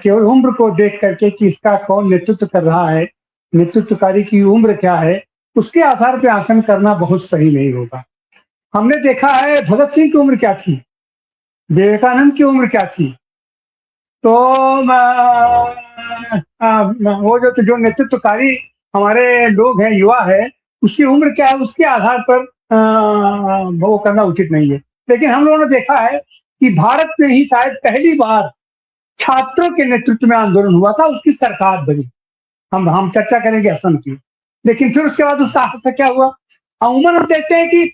केवल उम्र को देख करके कि इसका कौन नेतृत्व कर रहा है, नेतृत्वकारी की उम्र क्या है, उसके आधार पे आकलन करना बहुत सही नहीं होगा। हमने देखा है भगत सिंह की उम्र क्या थी, विवेकानंद की उम्र क्या थी, तो वो जो नेतृत्वकारी हमारे लोग हैं, युवा है, उसकी उम्र क्या है, उसके आधार पर वो करना उचित नहीं है। लेकिन हम लोगों ने देखा है कि भारत में ही शायद पहली बार छात्रों के नेतृत्व में आंदोलन हुआ था, उसकी सरकार बनी। हम चर्चा करेंगे असम की, लेकिन फिर उसके बाद उसका असर क्या हुआ। अमूमन हम देखते हैं कि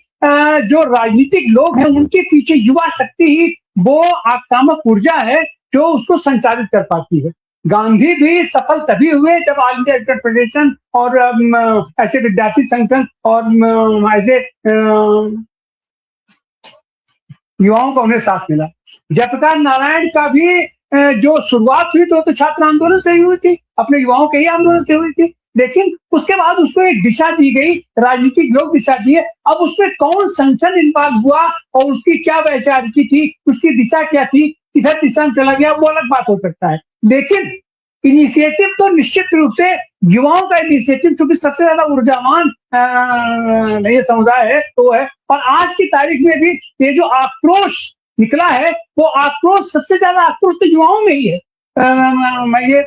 जो राजनीतिक लोग हैं उनके पीछे युवा शक्ति ही वो आक्रामक ऊर्जा है जो उसको संचालित कर पाती है। गांधी भी सफल तभी हुए जब ऑल इंडिया स्टूडेंट फेडरेशन और ऐसे विद्यार्थी संगठन और ऐसे युवाओं का उन्हें साथ मिला। जयप्रकाश नारायण का भी जो शुरुआत हुई तो छात्र आंदोलन से ही हुई थी, अपने युवाओं के ही आंदोलन से हुई थी, लेकिन उसके बाद उसको एक दिशा दी गई, राजनीतिक लोग दिशा दिए। अब उसमें कौन संगठन इन्वॉल्व हुआ और उसकी क्या वैचारिकी थी, उसकी दिशा क्या थी, किधर दिशा में चला गया, वो अलग बात हो सकता है। लेकिन इनिशिएटिव तो निश्चित रूप से युवाओं का इनिशिएटिव, चूंकि सबसे ज्यादा ऊर्जावान ये समुदाय है तो है। और आज की तारीख में भी ये जो आक्रोश निकला है, वो आक्रोश सबसे ज्यादा आक्रोश तो युवाओं में ही है। ये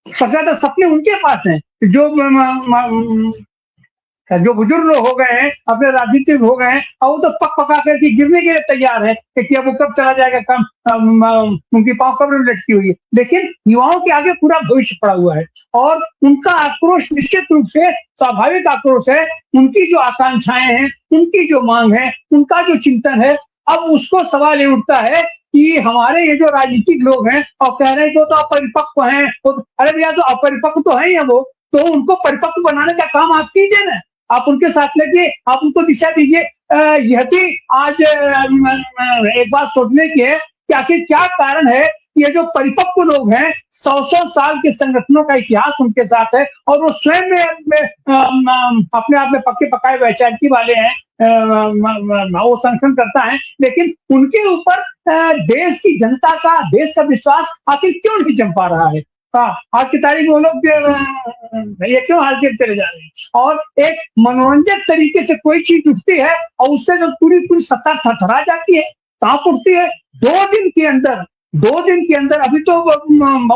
सबसे ज्यादा सपने उनके पास हैं जो बुजुर्ग लोग हो गए हैं, अपने राजनीतिक हो गए हैं, और वो तो पक पका करके गिरने के लिए तैयार है कि अब वो कब चला जाएगा, कम उनकी पांव कब्र में लटकी हुई है। लेकिन युवाओं के आगे पूरा भविष्य पड़ा हुआ है और उनका आक्रोश निश्चित रूप से स्वाभाविक आक्रोश है। उनकी जो आकांक्षाएं हैं, उनकी जो मांग है, उनका जो चिंतन है, अब उसको सवाल ये उठता है कि हमारे ये जो राजनीतिक लोग हैं और कह रहे हैं कि वो तो अपरिपक्व हैं, अरे भैया तो अपरिपक्व तो है ही है वो, तो उनको परिपक्व बनाने का काम आप कीजिए ना, आप उनके साथ लगिए, आप उनको दिशा दीजिए। यह भी आज एक बात सोचने की है कि आखिर क्या कारण है कि ये जो परिपक्व लोग हैं, 100 साल के संगठनों का इतिहास उनके साथ है और वो स्वयं में अपने आप में पक्के पकाए वैचारिकी वाले हैं, वो संगठन करता है, लेकिन उनके ऊपर देश की जनता का, देश का विश्वास आखिर क्यों नहीं जम पा रहा है। आज की तारीख में वो लोग ये क्यों हाल के चले जा रहे हैं। और एक मनोरंजक तरीके से कोई चीज उठती है और उससे जो पूरी सत्ता थरथरा जाती है, कहाँ उठती है 2 दिन के अंदर अभी तो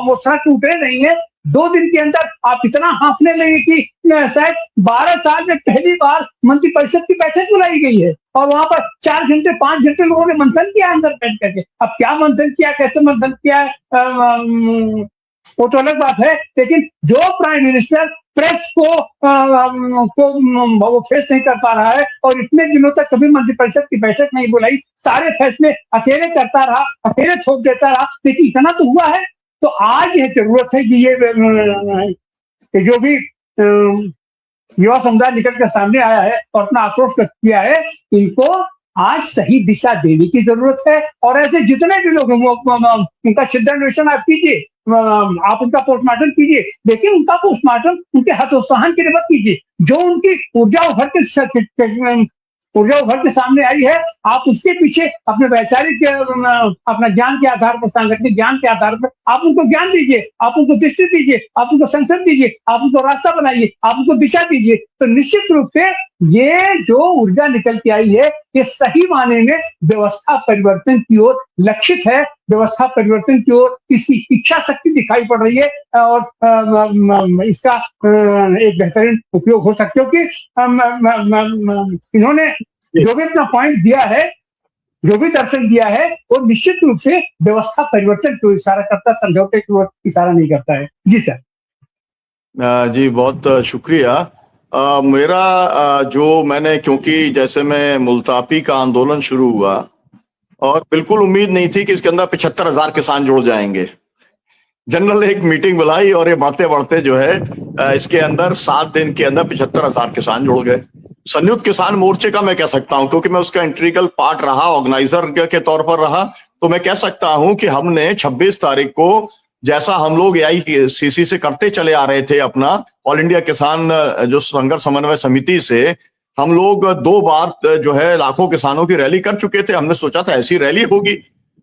वो सड़क उतरे नहीं है, 2 दिन के अंदर आप इतना हाँफने लगे कि शायद 12 साल में पहली बार मंत्रिपरिषद की बैठक बुलाई गई है और वहां पर 4 घंटे 5 घंटे लोगों ने मंथन किया अंदर बैठ करके। अब क्या मंथन किया, कैसे मंथन किया है, वो तो अलग बात है। लेकिन जो प्राइम मिनिस्टर प्रेस को वो फेस नहीं कर पा रहा है और इतने दिनों तक कभी मंत्रिपरिषद की बैठक नहीं बुलाई, सारे फैसले अकेले करता रहा, अकेले थोप देता रहा, लेकिन इतना तो हुआ है। तो आज यह जरूरत है कि ये जो भी युवा समुदाय निकल के सामने आया है और अपना आक्रोश व्यक्त किया है, इनको आज सही दिशा देने की जरूरत है। और ऐसे जितने भी लोग उनका छिद्रान्वेषण आप कीजिए, आप उनका पोस्टमार्टम कीजिए, लेकिन उनका पोस्टमार्टम उनके हतोत्साहन के लिए मत कीजिए। जो उनकी ऊर्जा उभर के सामने आई है, आप उसके पीछे अपने वैचारिक अपना ज्ञान के आधार पर, सांगठनिक ज्ञान के आधार पर आप उनको ज्ञान दीजिए, आप उनको दृष्टि दीजिए, आप उनको संसद दीजिए, आप उनको रास्ता बनाइए, आप उनको दिशा दीजिए। तो निश्चित रूप से ये जो ऊर्जा निकल के आई है, ये सही माने में व्यवस्था परिवर्तन की ओर लक्षित है, व्यवस्था परिवर्तन की ओर इसकी इच्छा शक्ति दिखाई पड़ रही है और इसका एक बेहतरीन उपयोग हो सकता है। क्योंकि इन्होंने जो भी अपना पॉइंट दिया है, जो भी दर्शन दिया है, वो निश्चित रूप से व्यवस्था परिवर्तन की ओर इशारा करता है, समझौते की ओर इशारा नहीं करता है। जी सर। जी बहुत शुक्रिया। मेरा जो मैंने, क्योंकि जैसे मैं मुल्तापी का आंदोलन शुरू हुआ और बिल्कुल उम्मीद नहीं थी कि इसके अंदर 75,000 किसान जुड़ जाएंगे। जनरल एक मीटिंग बुलाई और ये बढ़ते बढ़ते जो है इसके अंदर 7 दिन के अंदर 75,000 किसान जुड़ गए। संयुक्त किसान मोर्चे का मैं कह सकता हूं, क्योंकि मैं उसका इंटीग्रल पार्ट रहा, ऑर्गेनाइजर के तौर पर रहा, तो मैं कह सकता हूं कि हमने 26 तारीख को, जैसा हम लोग AICC से करते चले आ रहे थे, अपना ऑल इंडिया किसान जो संघर्ष समन्वय समिति से हम लोग 2 बार जो है लाखों किसानों की रैली कर चुके थे। हमने सोचा था ऐसी रैली होगी,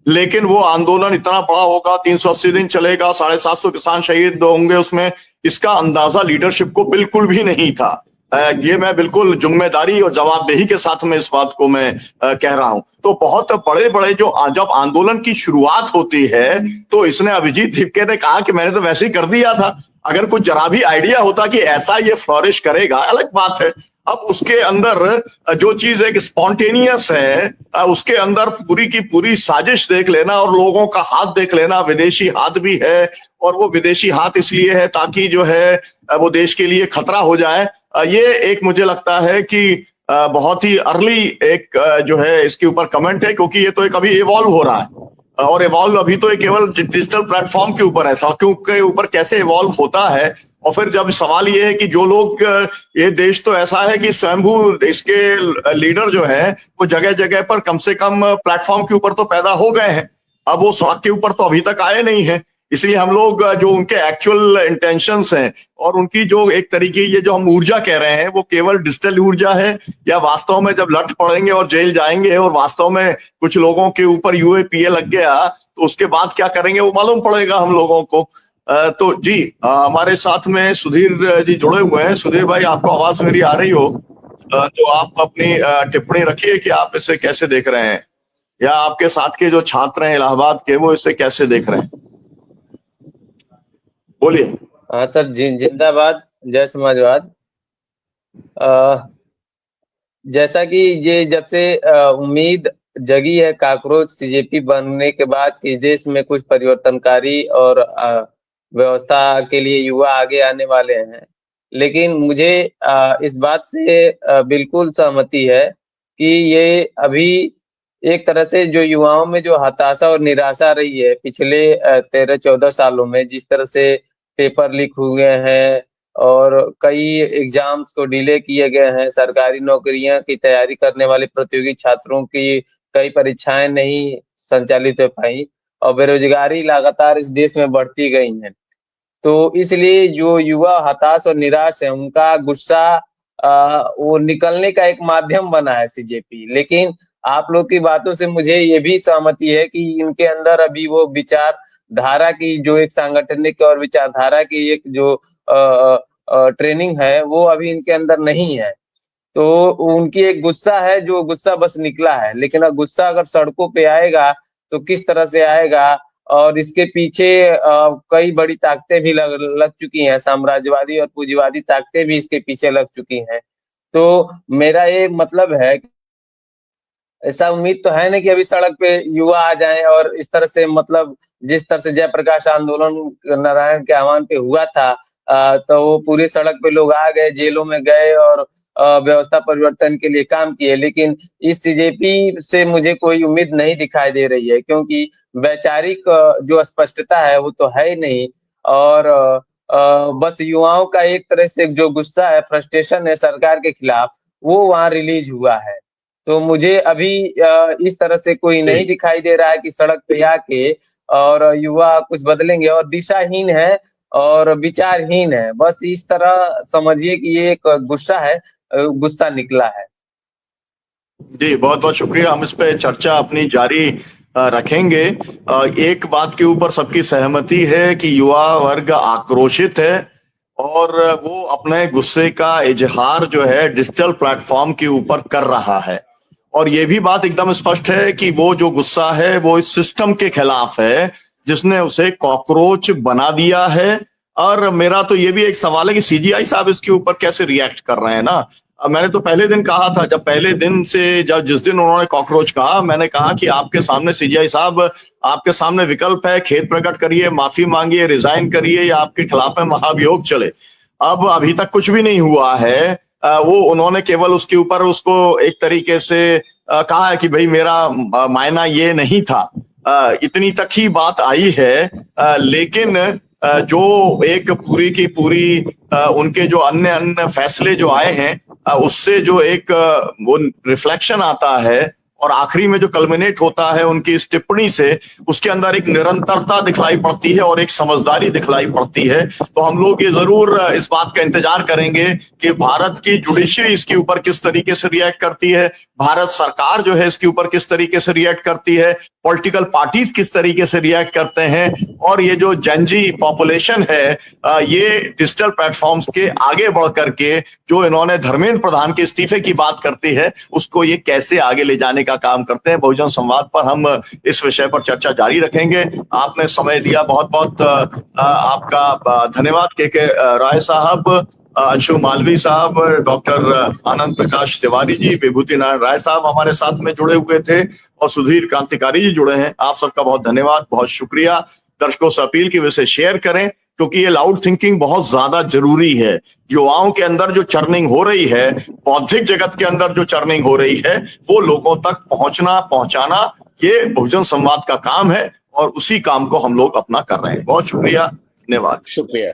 लेकिन वो आंदोलन इतना बड़ा होगा, 380 दिन चलेगा, 750 किसान शहीद होंगे उसमें, इसका अंदाजा लीडरशिप को बिल्कुल भी नहीं था। ये मैं बिल्कुल जिम्मेदारी और जवाबदेही के साथ में इस बात को मैं कह रहा हूं। तो बहुत बड़े बड़े जो जब आंदोलन की शुरुआत होती है तो इसने, अभिजीत दीपके ने कहा कि मैंने तो वैसे ही कर दिया था, अगर कुछ जरा भी आइडिया होता कि ऐसा ये फ्लोरिश करेगा, अलग बात है। अब उसके अंदर जो चीज एक स्पॉन्टेनियस है, उसके अंदर पूरी की पूरी साजिश देख लेना और लोगों का हाथ देख लेना, विदेशी हाथ भी है, और वो विदेशी हाथ इसलिए है ताकि जो है वो देश के लिए खतरा हो जाए। ये एक मुझे लगता है कि बहुत ही अर्ली एक जो है इसके ऊपर कमेंट है, क्योंकि ये तो एक अभी इवॉल्व हो रहा है, और इवॉल्व अभी तो केवल डिजिटल प्लेटफॉर्म के ऊपर है, के ऊपर कैसे इवॉल्व होता है। और फिर जब सवाल ये है कि जो लोग, ये देश तो ऐसा है कि स्वयंभू इसके लीडर जो है वो जगह जगह पर कम से कम प्लेटफॉर्म के ऊपर तो पैदा हो गए हैं, अब वो सड़क के ऊपर तो अभी तक आए नहीं है। इसलिए हम लोग जो उनके एक्चुअल इंटेंशंस हैं और उनकी जो एक तरीके ये जो हम ऊर्जा कह रहे हैं वो केवल डिजिटल ऊर्जा है, या वास्तव में जब लठ पड़ेंगे और जेल जाएंगे और वास्तव में कुछ लोगों के ऊपर यूएपीए लग गया तो उसके बाद क्या करेंगे वो मालूम पड़ेगा हम लोगों को। तो जी हमारे साथ में सुधीर जी जुड़े हुए हैं। सुधीर भाई, आपको आवाज मेरी आ रही हो तो आप अपनी टिप्पणी रखिए कि आप इसे कैसे देख रहे हैं, या आपके साथ के जो छात्र हैं इलाहाबाद के वो इसे कैसे देख रहे हैं, बोलिए। हाँ सर, जिंदाबाद, जय समाजवाद। जैसा कि ये जब से उम्मीद जगी है कॉकरोच सीजेपी बनने के बाद कि देश में कुछ परिवर्तनकारी और व्यवस्था के लिए युवा आगे आने वाले हैं, लेकिन मुझे इस बात से बिल्कुल सहमति है कि ये अभी एक तरह से जो युवाओं में जो हताशा और निराशा रही है पिछले 13-14 सालों में, जिस तरह से पेपर लीक हुए हैं और कई एग्जाम्स को डिले किए गए हैं, सरकारी नौकरियां की तैयारी करने वाले प्रतियोगी छात्रों की कई परीक्षाएं नहीं संचालित हो पाई और बेरोजगारी लगातार इस देश में बढ़ती गई है। तो इसलिए जो युवा हताश और निराश है उनका गुस्सा वो निकलने का एक माध्यम बना है सीजेपी। लेकिन आप लोग की बातों से मुझे ये भी सहमति है कि इनके अंदर अभी वो विचारधारा की जो एक सांगठनिक और विचारधारा की एक जो ट्रेनिंग है वो अभी इनके अंदर नहीं है। तो उनकी एक गुस्सा है, जो गुस्सा बस निकला है, लेकिन अब गुस्सा अगर सड़कों पे आएगा तो किस तरह से आएगा, और इसके पीछे कई बड़ी ताकतें भी लग चुकी हैं, साम्राज्यवादी और पूंजीवादी ताकतें भी इसके पीछे लग चुकी हैं। तो मेरा ये मतलब है, ऐसा उम्मीद तो है नहीं कि अभी सड़क पे युवा आ जाएं और इस तरह से, मतलब जिस तरह से जयप्रकाश आंदोलन नारायण के आह्वान पे हुआ था, तो वो पूरी सड़क पे लोग आ गए, जेलों में गए और व्यवस्था परिवर्तन के लिए काम किए। लेकिन इस सीजेपी से मुझे कोई उम्मीद नहीं दिखाई दे रही है, क्योंकि वैचारिक जो स्पष्टता है वो तो है ही नहीं, और बस युवाओं का एक तरह से जो गुस्सा है, फ्रस्ट्रेशन है सरकार के खिलाफ, वो वहाँ रिलीज हुआ है। तो मुझे अभी इस तरह से कोई नहीं दिखाई दे रहा है कि सड़क पे आके और युवा कुछ बदलेंगे, और दिशाहीन है और विचारहीन है। बस इस तरह समझिए कि ये एक गुस्सा है, गुस्सा निकला है। जी बहुत बहुत शुक्रिया। हम इस पे चर्चा अपनी जारी रखेंगे। एक बात के ऊपर सबकी सहमति है कि युवा वर्ग आक्रोशित है और वो अपने गुस्से का इजहार जो है डिजिटल प्लेटफॉर्म के ऊपर कर रहा है, और ये भी बात एकदम स्पष्ट है कि वो जो गुस्सा है वो इस सिस्टम के खिलाफ है जिसने उसे कॉकरोच बना दिया है। और मेरा तो ये भी एक सवाल है कि सीजीआई साहब इसके ऊपर कैसे रिएक्ट कर रहे हैं ना। मैंने तो पहले दिन कहा था, जब पहले दिन से जिस दिन उन्होंने कॉकरोच कहा, मैंने कहा कि आपके सामने सीजीआई साहब, आपके सामने विकल्प है, खेद प्रकट करिए, माफी मांगिए, रिजाइन करिए, या आपके खिलाफ में महाभियोग चले। अब अभी तक कुछ भी नहीं हुआ है। वो उन्होंने केवल उसके ऊपर उसको एक तरीके से कहा है कि भाई मेरा मायना ये नहीं था, इतनी तक ही बात आई है। लेकिन जो एक पूरी की पूरी उनके जो अन्य फैसले जो आए हैं उससे जो एक वो रिफ्लेक्शन आता है और आखिरी में जो कल्मिनेट होता है उनकी इस टिप्पणी से, उसके अंदर एक निरंतरता दिखलाई पड़ती है और एक समझदारी दिखलाई पड़ती है। तो हम लोग ये जरूर इस बात का इंतजार करेंगे कि भारत की जुडिशरी इसके ऊपर किस तरीके से रिएक्ट करती है, भारत सरकार जो है इसके ऊपर किस तरीके से रिएक्ट करती है, पॉलिटिकल पार्टीज किस तरीके से रिएक्ट करते हैं, और ये जो जेनजी पॉपुलेशन है ये डिजिटल प्लेटफॉर्म्स के आगे बढ़ करके जो इन्होंने धर्मेंद्र प्रधान के इस्तीफे की बात करती है उसको ये कैसे आगे ले जाने का काम करते हैं। बहुजन संवाद पर हम इस विषय पर चर्चा जारी रखेंगे। आपने समय दिया, बहुत बहुत आपका धन्यवाद। के राय साहब, अंशु मालवी साहब, डॉक्टर आनंद प्रकाश तिवारी जी, विभूति नारायण राय साहब हमारे साथ में जुड़े हुए थे और सुधीर क्रांतिकारी जी जुड़े हैं। आप सबका बहुत धन्यवाद, बहुत शुक्रिया। दर्शकों से अपील की वजह से शेयर करें, क्योंकि ये लाउड थिंकिंग बहुत ज्यादा जरूरी है। युवाओं के अंदर जो चर्निंग हो रही है, बौद्धिक जगत के अंदर जो चर्निंग हो रही है, वो लोगों तक पहुंचाना ये बहुजन संवाद का काम है और उसी काम को हम लोग अपना कर रहे हैं। बहुत शुक्रिया, धन्यवाद। शुक्रिया।